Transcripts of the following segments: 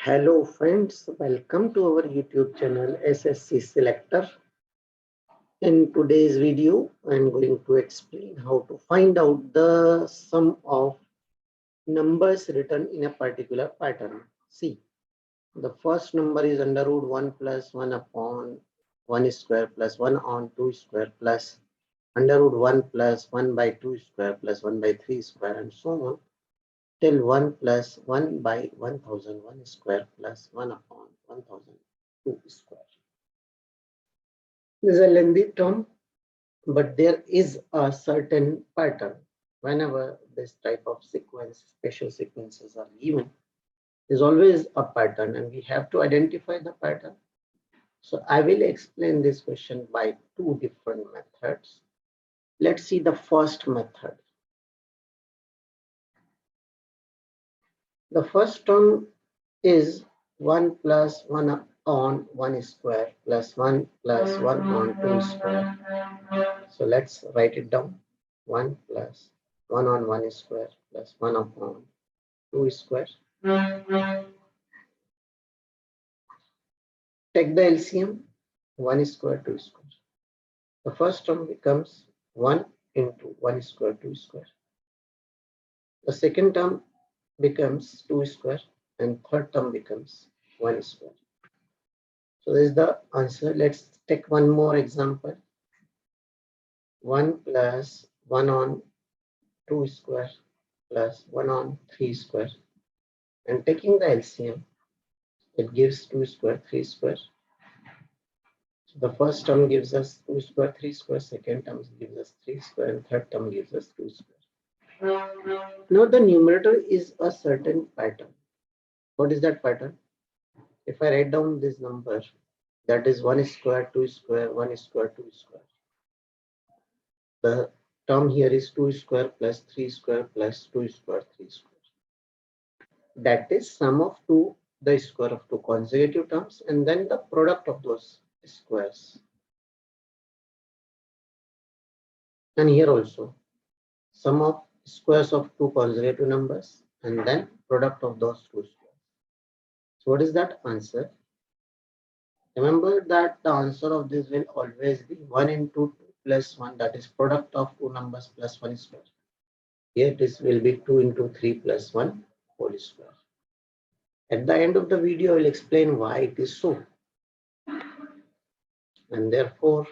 Hello friends, welcome to our YouTube channel SSC Selector. In today's video, I'm going to explain how to find out the sum of numbers written in a particular pattern. See, the first number is under root 1 plus 1 upon 1 square plus 1 on 2 square plus under root 1 plus 1 by 2 square plus 1 by 3 square and so on till 1 plus 1 by 1001 square plus 1 upon 1002 square. This is a lengthy term, but there is a certain pattern. Whenever this type of sequence, special sequences are given, there's always a pattern and we have to identify the pattern. So I will explain this question by two different methods. Let's see the first method. The first term is 1 plus 1 on 1 square plus 1 plus 1 on 2 square. So let's write it down. 1 plus 1 on 1 square plus 1 upon 2 square. Take the LCM, 1 square, 2 square. The first term becomes 1 into 1 square, 2 square. The second term becomes 2 square and third term becomes 1 square. So this is the answer. Let's take one more example. 1 plus 1 on 2 square plus 1 on 3 square. And taking the LCM, it gives 2 square, 3 square. So the first term gives us 2 square, 3 square. Second term gives us 3 square. And third term gives us 2 square. Now the numerator is a certain pattern. What is that pattern? If I write down this number, that is 1 square, 2 square, 1 square, 2 square. The term here is 2 square plus 3 square plus 2 square, 3 square. That is sum of the square of two consecutive terms and then the product of those squares. And here also, sum of squares of two consecutive numbers and then product of those two squares. So what is that answer? Remember that the answer of this will always be 1 into 2 plus 1, that is product of two numbers plus 1 square. Here this will be 2 into 3 plus 1 whole square. At the end of the video, I will explain why it is so. And therefore,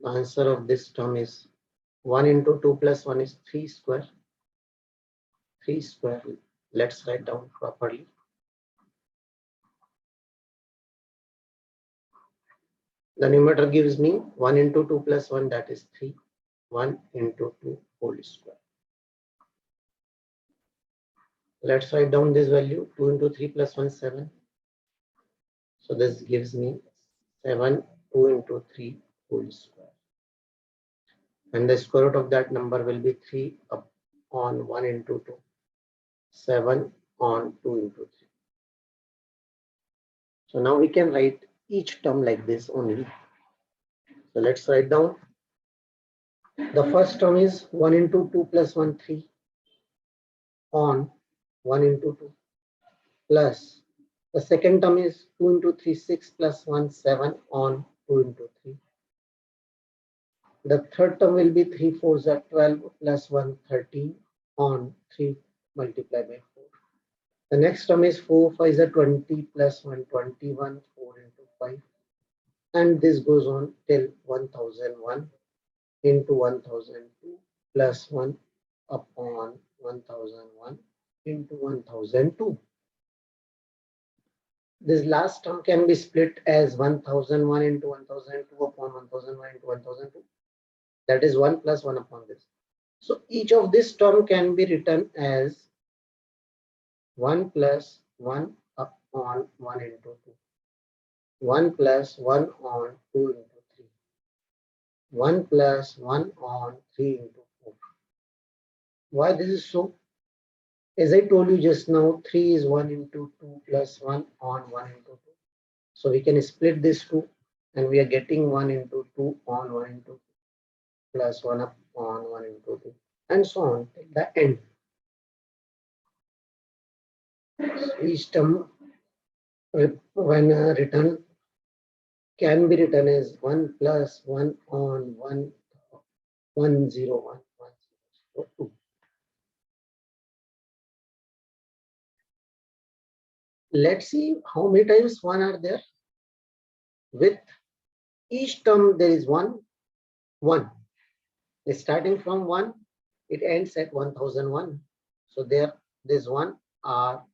the answer of this term is 1 into 2 plus 1 is 3 square. 3 square, let's write down properly. The numerator gives me 1 into 2 plus 1, that is 3. 1 into 2 whole square. Let's write down this value. 2 into 3 plus 1, 7. So this gives me 7, 2 into 3 whole square. And the square root of that number will be 3 upon 1 into 2. 7 on 2 into 3. So now we can write each term like this only. So let's write down. The first term is 1 into 2 plus 1, 3 on 1 into 2 plus the second term is 2 into 3, 6 plus 1, 7 on 2 into 3. The third term will be 3 4s are 12 plus 1, 13 on 3 multiplied by 4. The next term is 4 5s are 20 plus 1, 21, 4 into 5. And this goes on till 1001 into 1002 plus 1 upon 1001 into 1002. This last term can be split as 1001 into 1002 upon 1001 into 1002. That is 1 plus 1 upon this. So each of this term can be written as 1 plus 1 upon 1 into 2. 1 plus 1 on 2 into 3. 1 plus 1 on 3 into 4. Why this is so? As I told you just now, 3 is 1 into 2 plus 1 on 1 into 2. So we can split this 2 and we are getting 1 into 2 on 1 into 2 plus 1 upon 1 into 2 and so on till the end. So each term when return can be written as 1 plus 1 on 1, 1 0 1 1 0 2. Let's see how many times 1 are there. With each term there is 1 1. Starting from 1, it ends at 1001. So there this 1 are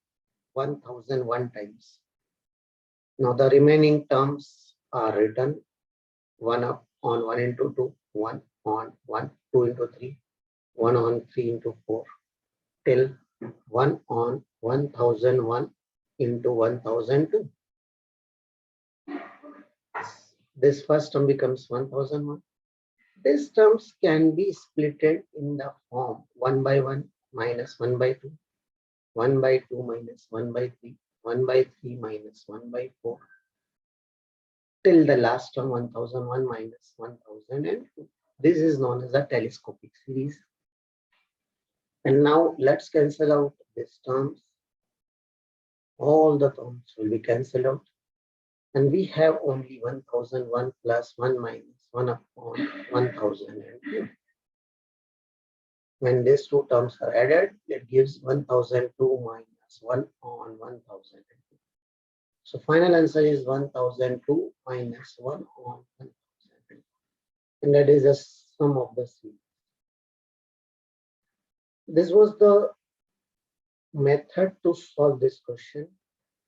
1001 times. Now the remaining terms are written 1 up on 1 into 2, 1 on 1, 2 into 3, 1 on 3 into 4, till 1 on 1001 into 1002. This first term becomes 1001. These terms can be splitted in the form 1 by 1 minus 1 by 2, 1 by 2 minus 1 by 3, 1 by 3 minus 1 by 4, till the last term 1001 minus 1002. This is known as the telescopic series. And now let's cancel out these terms. All the terms will be cancelled out. And we have only 1001 plus 1 minus 1 upon 1002. When these two terms are added, it gives 1002 minus 1 on 1002. So final answer is 1002 minus 1 on 1002. And that is the sum of the series. This was the method to solve this question.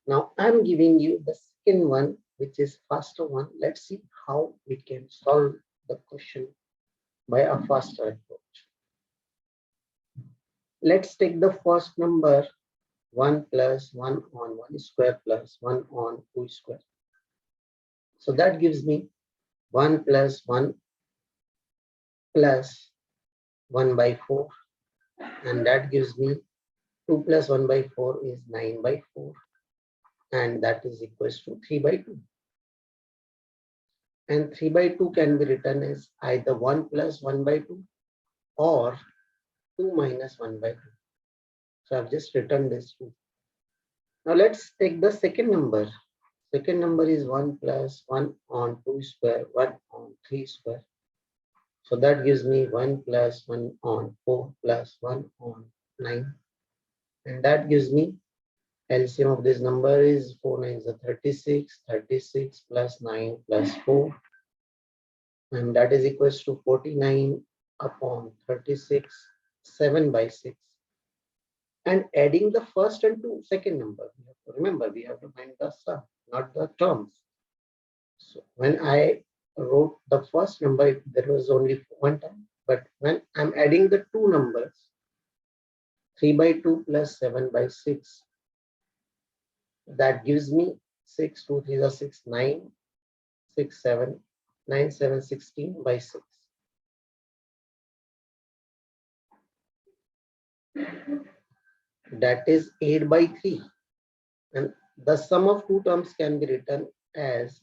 Now I'm giving you the second one, which is faster one. Let's see how we can solve the question by a faster approach. Let's take the first number 1 plus 1 on 1 square plus 1 on 2 square. So that gives me 1 plus 1 plus 1 by 4, and that gives me 2 plus 1 by 4 is 9 by 4, and that is equals to 3 by 2. And 3 by 2 can be written as either 1 plus 1 by 2 or 2 minus 1 by 2. So I've just written this 2. Now let's take the second number. Second number is 1 plus 1 on 2 square, 1 on 3 square. So that gives me 1 plus 1 on 4 plus 1 on 9. And that gives me LCM of this number is 4 9s are 36, 36 plus 9 plus 4. And that is equals to 49 upon 36, 7 by 6. And adding the first and second number. Remember, we have to find the sum, not the terms. So when I wrote the first number, there was only one term. But when I'm adding the two numbers, 3 by 2 plus 7 by 6, that gives me 6, 2, 3 are 6, 9, 6, 7, 9, 7, 16 by 6. That is 8 by 3. And the sum of two terms can be written as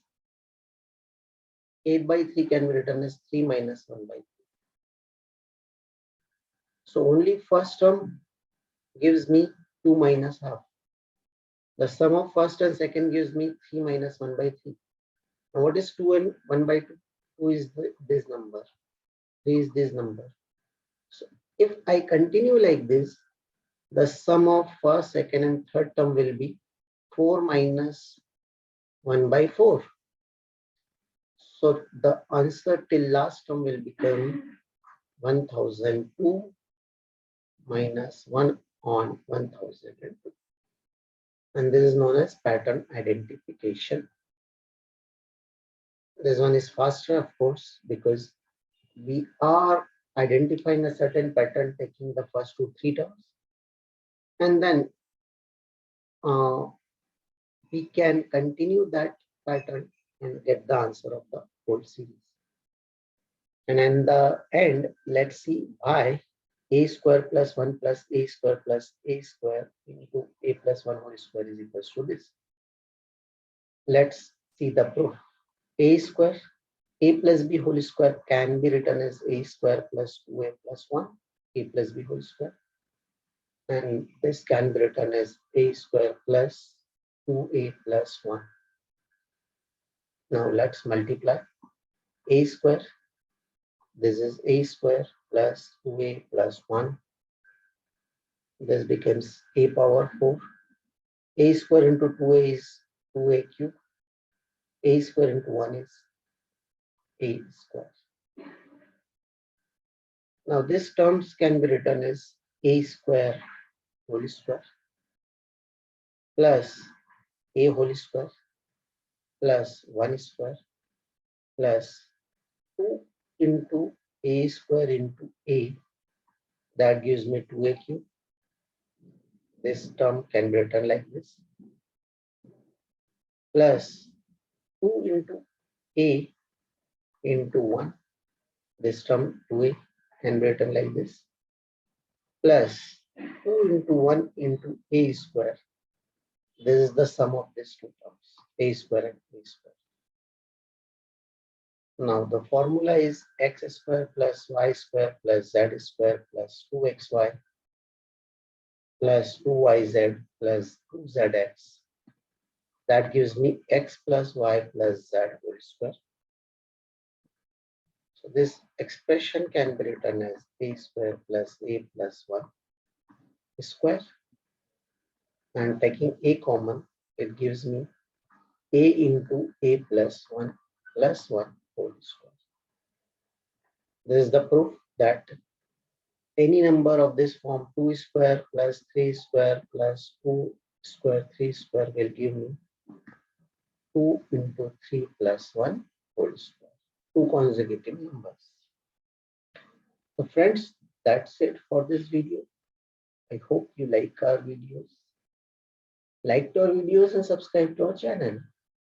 8 by 3 can be written as 3 minus 1 by 3. So only first term gives me 2 minus half. The sum of first and second gives me 3 minus 1 by 3. Now what is 2 and 1 by 2? 2 is this number. 3 is this number. So if I continue like this, the sum of first, second, and third term will be 4 minus 1 by 4. So the answer till last term will become 1002 minus 1 on 1002. And this is known as pattern identification. This one is faster, of course, because we are identifying a certain pattern taking the first 2, 3 terms. And then we can continue that pattern and get the answer of the whole series. And in the end, let's see why a square plus 1 plus a square plus a square into a plus 1 whole square is equals to this. Let's see the proof. A square, a plus b whole square can be written as a square plus 2a plus 1, a plus b whole square. And this can be written as a square plus 2a plus 1. Now let's multiply a square. This is a square plus 2a plus 1. This becomes a power 4. A square into 2a is 2a cube. A square into 1 is a square. Now this terms can be written as a square whole square plus a whole square plus 1 square plus 2 into a square into a. That gives me 2a cube. This term can be written like this plus 2 into a into 1. This term 2a can be written like this plus 2 into 1 into a square. This is the sum of these two terms, a square and a square. Now the formula is x square plus y square plus z square plus 2xy plus 2yz plus 2zx. That gives me x plus y plus z whole square. So this expression can be written as a square plus a plus 1 square. And taking a common, it gives me a into a plus 1 whole square. This is the proof that any number of this form 2 square plus 3 square plus 2 square 3 square will give me 2 into 3 plus 1 whole square, two consecutive numbers. So friends, that's it for this video. I hope you like our videos. Like our videos and subscribe to our channel.